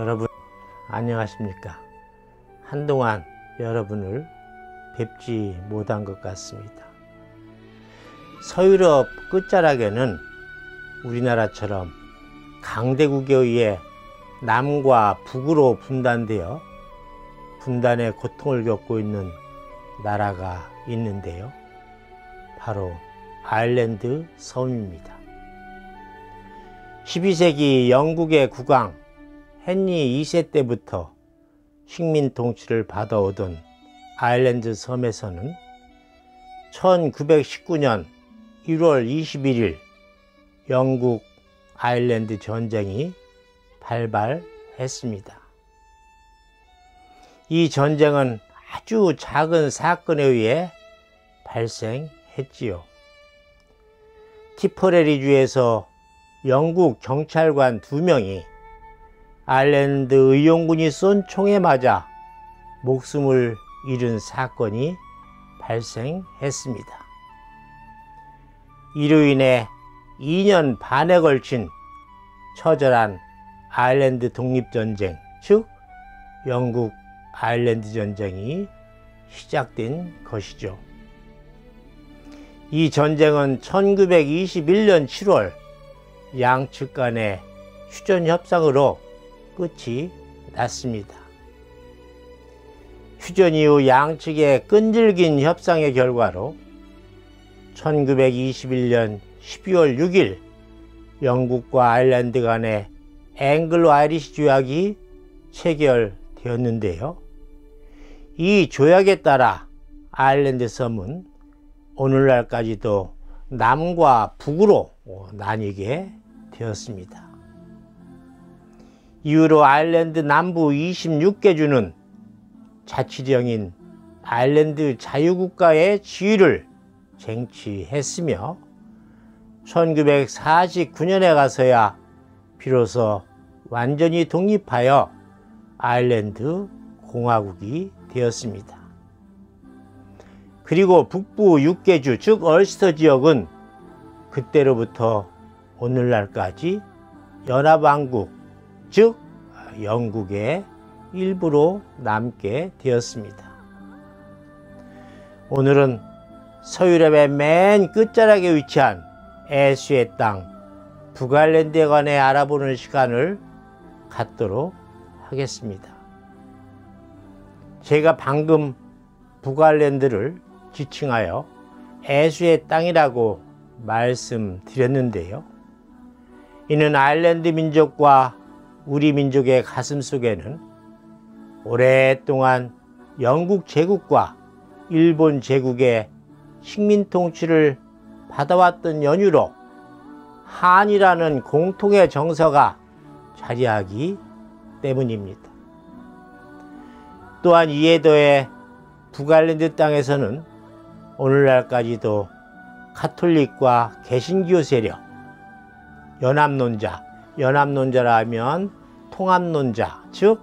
여러분 안녕하십니까? 한동안 여러분을 뵙지 못한 것 같습니다. 서유럽 끝자락에는 우리나라처럼 강대국에 의해 남과 북으로 분단되어 분단의 고통을 겪고 있는 나라가 있는데요. 바로 아일랜드 섬입니다. 12세기 영국의 국왕 헨리 2세 때부터 식민 통치를 받아오던 아일랜드 섬에서는 1919년 1월 21일 영국 아일랜드 전쟁이 발발했습니다. 이 전쟁은 아주 작은 사건에 의해 발생했지요. 티퍼레리주에서 영국 경찰관 2명이 아일랜드 의용군이 쏜 총에 맞아 목숨을 잃은 사건이 발생했습니다. 이로 인해 2년 반에 걸친 처절한 아일랜드 독립전쟁, 즉 영국 아일랜드 전쟁이 시작된 것이죠. 이 전쟁은 1921년 7월 양측 간의 휴전 협상으로 끝이 났습니다. 휴전 이후 양측의 끈질긴 협상의 결과로 1921년 12월 6일 영국과 아일랜드 간의 앵글로 아이리시 조약이 체결되었는데요. 이 조약에 따라 아일랜드 섬은 오늘날까지도 남과 북으로 나뉘게 되었습니다. 이후로 아일랜드 남부 26개 주는 자치령인 아일랜드 자유국가의 지위를 쟁취했으며 1949년에 가서야 비로소 완전히 독립하여 아일랜드 공화국이 되었습니다. 그리고 북부 6개주 즉 얼스터 지역은 그때로부터 오늘날까지 연합왕국 즉 영국의 일부로 남게 되었습니다. 오늘은 서유럽의 맨 끝자락에 위치한 애쉬의 땅 북아일랜드에 관해 알아보는 시간을 갖도록 하겠습니다. 제가 방금 북아일랜드를 지칭하여 애쉬의 땅이라고 말씀드렸는데요. 이는 아일랜드 민족과 우리 민족의 가슴 속에는 오랫동안 영국 제국과 일본 제국의 식민 통치를 받아왔던 연유로 한이라는 공통의 정서가 자리하기 때문입니다. 또한 이에 더해 북아일랜드 땅에서는 오늘날까지도 가톨릭과 개신교 세력, 연합론자라 하면 통합론자, 즉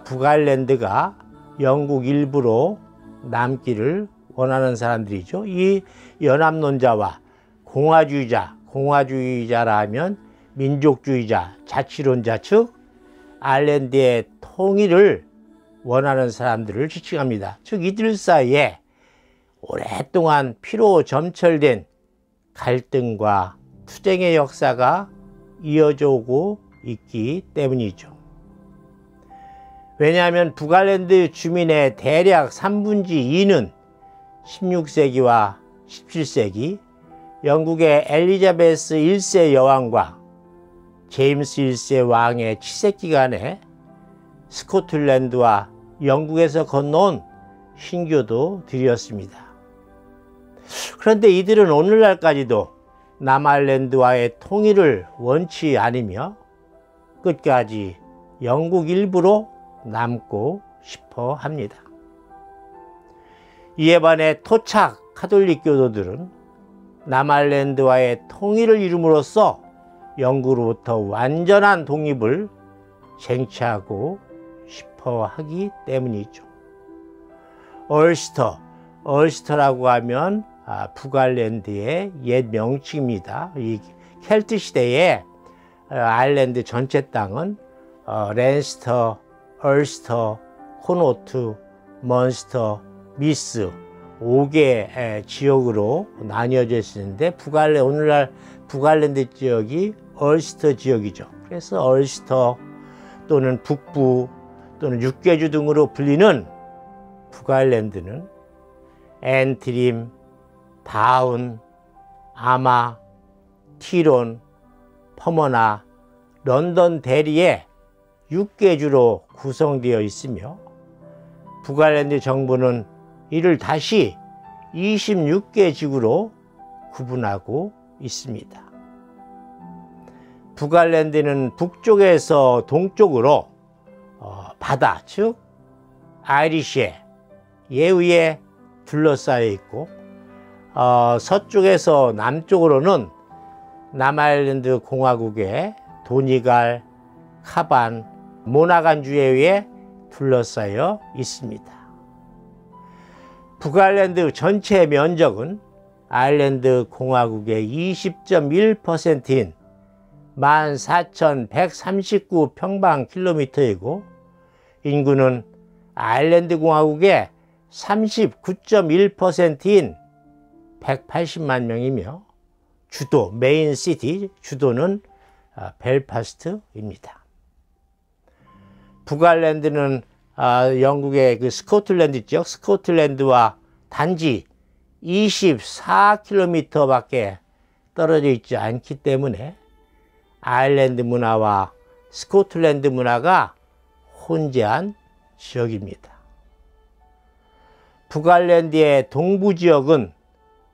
북아일랜드가 영국 일부로 남기를 원하는 사람들이죠. 이 연합론자와 공화주의자라 하면 민족주의자, 자치론자, 즉 아일랜드의 통일을 원하는 사람들을 지칭합니다. 즉 이들 사이에 오랫동안 피로 점철된 갈등과 투쟁의 역사가 이어져 오고 있기 때문이죠. 왜냐하면 북아일랜드 주민의 대략 3분의 2는 16세기와 17세기 영국의 엘리자베스 1세 여왕과 제임스 1세 왕의 치세 기간에 스코틀랜드와 영국에서 건너온 신교도들이었습니다. 그런데 이들은 오늘날까지도 남아일랜드와의 통일을 원치 않으며 끝까지 영국 일부로 남고 싶어 합니다. 이에 반해 토착 카톨릭 교도들은 남아일랜드와의 통일을 이룸으로써 영국으로부터 완전한 독립을 쟁취하고 싶어 하기 때문이죠. 얼스터라고 하면 북아일랜드의 옛 명칭입니다. 이 켈트 시대에 아일랜드 전체 땅은 랜스터, 얼스터, 코노트, 먼스터, 미스 5개의 지역으로 나뉘어져 있는데 오늘날 북아일랜드 지역이 얼스터 지역이죠. 그래서 얼스터 또는 북부 또는 육개주 등으로 불리는 북아일랜드는 앤트림, 바운, 아마, 티론, 퍼머나, 런던 대리의 6개주로 구성되어 있으며 북아일랜드 정부는 이를 다시 26개 지구로 구분하고 있습니다. 북아일랜드는 북쪽에서 동쪽으로 바다, 즉 아이리시에 의해 둘러싸여 있고 서쪽에서 남쪽으로는 남아일랜드 공화국의 도니갈, 카반, 모나간주에 의해 둘러싸여 있습니다. 북아일랜드 전체 면적은 아일랜드 공화국의 20.1%인 14,139 평방킬로미터이고 인구는 아일랜드 공화국의 39.1%인 180만 명이며 주도, 메인 시티, 주도는 벨파스트입니다. 북아일랜드는 영국의 그 스코틀랜드 지역, 스코틀랜드와 단지 24km 밖에 떨어져 있지 않기 때문에 아일랜드 문화와 스코틀랜드 문화가 혼재한 지역입니다. 북아일랜드의 동부 지역은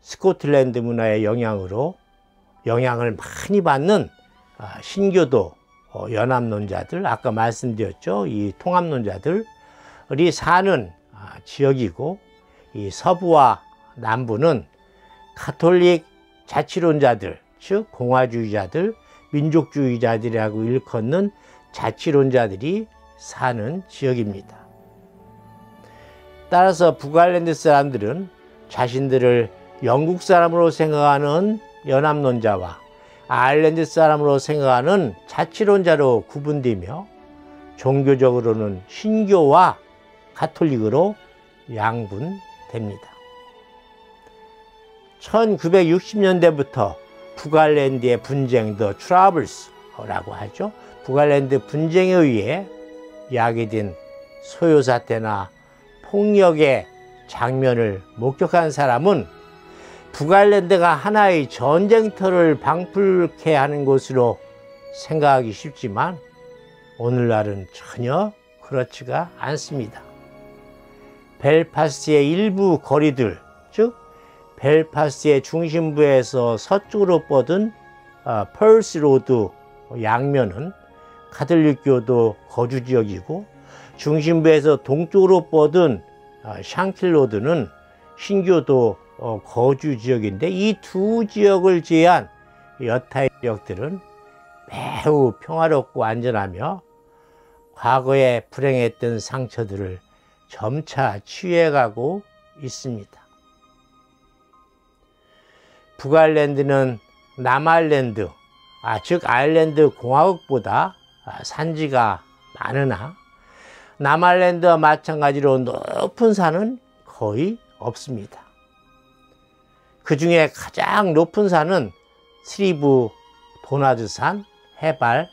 스코틀랜드 문화의 영향을 많이 받는 신교도 연합론자들, 아까 말씀드렸죠. 이 통합론자들이 사는 지역이고 이 서부와 남부는 가톨릭 자치론자들, 즉 공화주의자들, 민족주의자들이라고 일컫는 자치론자들이 사는 지역입니다. 따라서 북아일랜드 사람들은 자신들을 영국 사람으로 생각하는 연합론자와 아일랜드 사람으로 생각하는 자치론자로 구분되며 종교적으로는 신교와 가톨릭으로 양분됩니다. 1960년대부터 북아일랜드의 분쟁, The Troubles라고 하죠. 북아일랜드 분쟁에 의해 야기된 소요사태나 폭력의 장면을 목격한 사람은 북아일랜드가 하나의 전쟁터를 방불케 하는 곳으로 생각하기 쉽지만 오늘날은 전혀 그렇지가 않습니다. 벨파스트의 일부 거리들, 즉 벨파스트의 중심부에서 서쪽으로 뻗은 펄스 로드 양면은 가톨릭교도 거주지역이고 중심부에서 동쪽으로 뻗은 샹킬 로드는 신교도 거주지역인데 이 두 지역을 제외한 여타의 지역들은 매우 평화롭고 안전하며 과거에 불행했던 상처들을 점차 치유해가고 있습니다. 북아일랜드는 남아일랜드, 즉 아일랜드 공화국보다 산지가 많으나 남아일랜드와 마찬가지로 높은 산은 거의 없습니다. 그 중에 가장 높은 산은 스리브 도나드산, 해발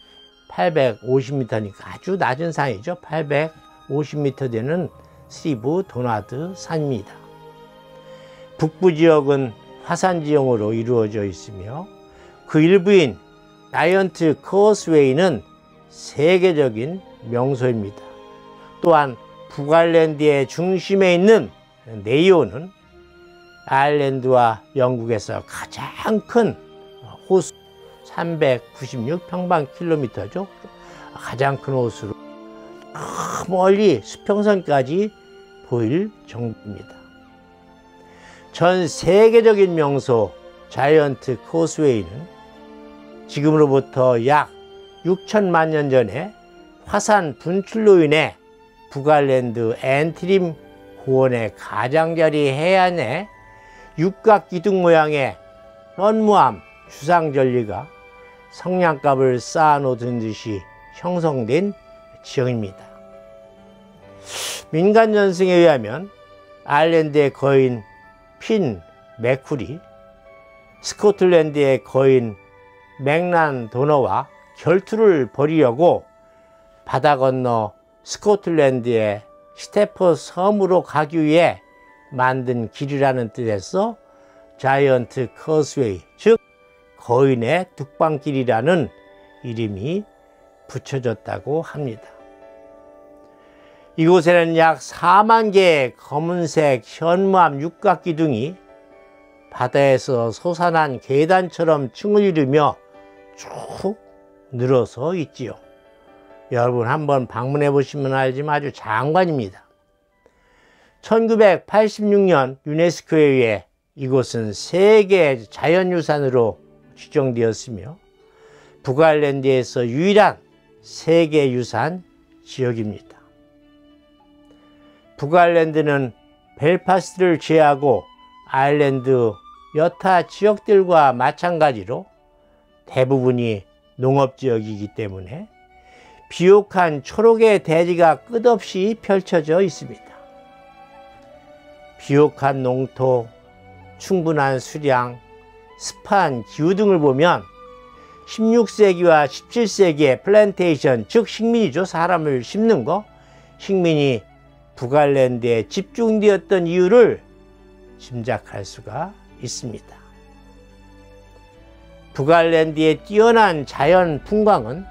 850m니까 아주 낮은 산이죠. 850m 되는 스리브 도나드 산입니다. 북부 지역은 화산 지형으로 이루어져 있으며 그 일부인 자이언트 커스웨이는 세계적인 명소입니다. 또한 북아일랜드의 중심에 있는 네이오는 아일랜드와 영국에서 가장 큰 호수 396평방킬로미터죠. 가장 큰 호수로 멀리 수평선까지 보일 정도입니다. 전 세계적인 명소 자이언트 코스웨이는 지금으로부터 약 6천만 년 전에 화산 분출로 인해 북아일랜드 앤트림 고원의 가장자리 해안에 육각기둥 모양의 현무암 주상절리가 성냥갑을 쌓아놓은 듯이 형성된 지형입니다. 민간 전승에 의하면 아일랜드의 거인 핀 맥쿨이 스코틀랜드의 거인 맥란 도너와 결투를 벌이려고 바다 건너 스코틀랜드의 스테퍼 섬으로 가기 위해 만든 길이라는 뜻에서 자이언트 커스웨이, 즉 거인의 뚝방길이라는 이름이 붙여졌다고 합니다. 이곳에는 약 4만 개의 검은색 현무암 육각기둥이 바다에서 솟아난 계단처럼 층을 이루며 쭉 늘어서 있지요. 여러분 한번 방문해 보시면 알지만 아주 장관입니다. 1986년 유네스코에 의해 이곳은 세계 자연유산으로 지정되었으며 북아일랜드에서 유일한 세계유산 지역입니다. 북아일랜드는 벨파스트를 제외하고 아일랜드 여타 지역들과 마찬가지로 대부분이 농업지역이기 때문에 비옥한 초록의 대지가 끝없이 펼쳐져 있습니다. 비옥한 농토, 충분한 수량, 습한 기후 등을 보면 16세기와 17세기의 플랜테이션, 즉 식민이죠. 사람을 심는 거, 식민이 북아일랜드에 집중되었던 이유를 짐작할 수가 있습니다. 북아일랜드의 뛰어난 자연 풍광은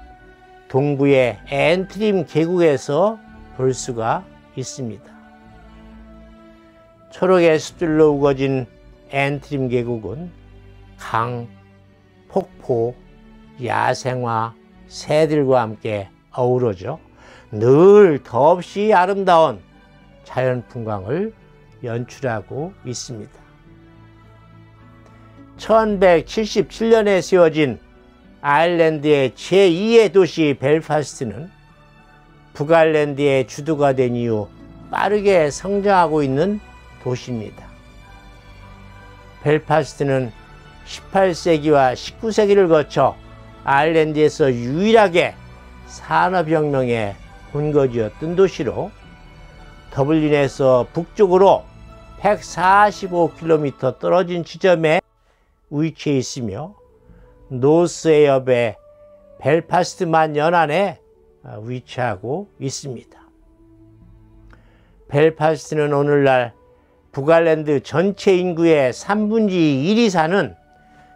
동부의 앤트림 계곡에서 볼 수가 있습니다. 초록의 숲들로 우거진 앤트림 계곡은 강, 폭포, 야생화, 새들과 함께 어우러져 늘 더없이 아름다운 자연 풍광을 연출하고 있습니다. 1177년에 세워진 아일랜드의 제2의 도시 벨파스트는 북아일랜드의 주도가 된 이후 빠르게 성장하고 있는 도시입니다. 벨파스트는 18세기와 19세기를 거쳐 아일랜드에서 유일하게 산업혁명의 본거지였던 도시로 더블린에서 북쪽으로 145km 떨어진 지점에 위치해 있으며 노스에협의 벨파스트만 연안에 위치하고 있습니다. 벨파스트는 오늘날 북아일랜드 전체 인구의 3분의 1이 사는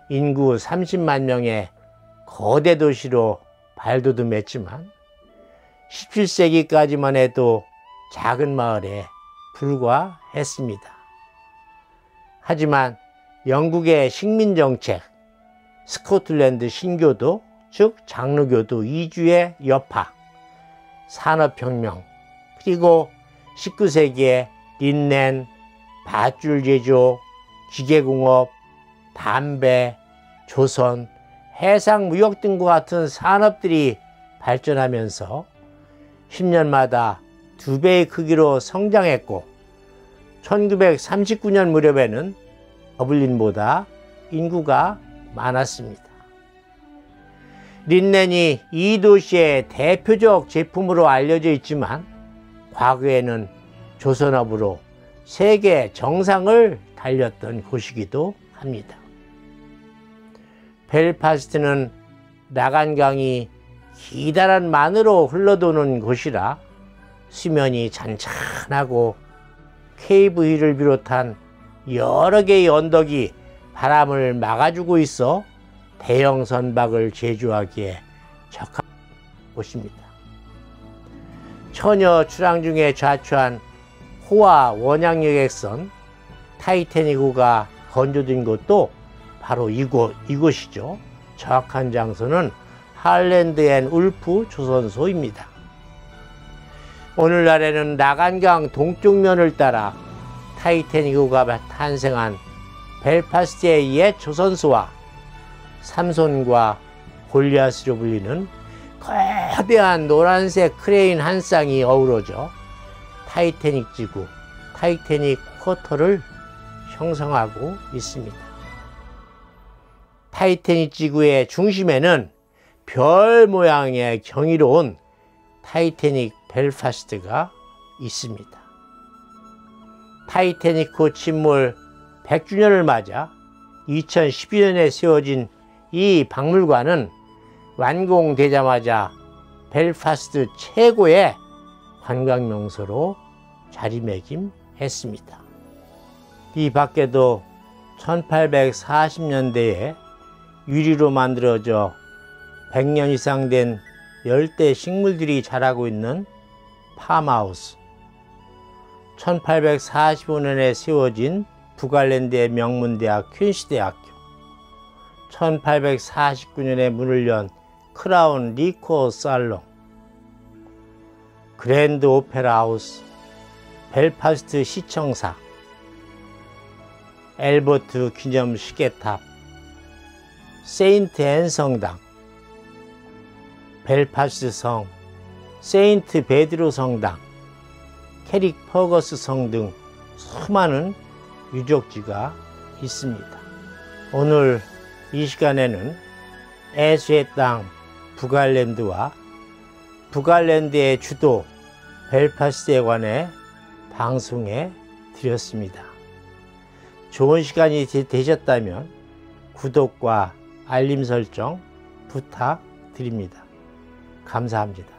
인구 30만 명의 거대 도시로 발돋움했지만 17세기까지만 해도 작은 마을에 불과했습니다. 하지만 영국의 식민정책, 스코틀랜드 신교도, 즉 장로교도 이주의 여파, 산업혁명, 그리고 19세기에 린넨, 밧줄 제조, 기계공업, 담배, 조선, 해상무역 등과 같은 산업들이 발전하면서 10년마다 2배의 크기로 성장했고 1939년 무렵에는 더블린보다 인구가 많았습니다. 린넨이 이 도시의 대표적 제품으로 알려져 있지만 과거에는 조선업으로 세계 정상을 달렸던 곳이기도 합니다. 벨파스트는 나간강이 기다란 만으로 흘러도는 곳이라 수면이 잔잔하고 케이브힐을 비롯한 여러 개의 언덕이 바람을 막아주고 있어 대형 선박을 제조하기에 적합한 곳입니다. 처녀 출항 중에 좌초한 호화 원양여객선 타이타닉호가 건조된 곳도 바로 이곳이죠. 정확한 장소는 할랜드 앤 울프 조선소입니다. 오늘날에는 나간강 동쪽면을 따라 타이타닉호가 탄생한 벨파스트의 옛 조선소와 삼손과 골리앗으로 불리는 거대한 노란색 크레인 한 쌍이 어우러져 타이타닉 지구, 타이타닉 쿼터를 형성하고 있습니다. 타이타닉 지구의 중심에는 별 모양의 경이로운 타이타닉 벨파스트가 있습니다. 타이타닉호 침몰 100주년을 맞아 2012년에 세워진 이 박물관은 완공되자마자 벨파스트 최고의 관광명소로 자리매김했습니다. 이 밖에도 1840년대에 유리로 만들어져 100년 이상 된 열대 식물들이 자라고 있는 팜하우스, 1845년에 세워진 북아일랜드의 명문대학 퀸시대학교, 1849년에 문을 연 크라운 리코어 살롱, 그랜드 오페라 하우스, 벨파스트 시청사, 엘버트 기념 시계탑, 세인트 앤 성당, 벨파스트 성, 세인트 베드로 성당, 캐릭 퍼거스 성 등 수많은 유적지가 있습니다. 오늘 이 시간에는 애수의 땅 북아일랜드와 북아일랜드의 주도 벨파스트에 관해 방송해 드렸습니다. 좋은 시간이 되셨다면 구독과 알림 설정 부탁드립니다. 감사합니다.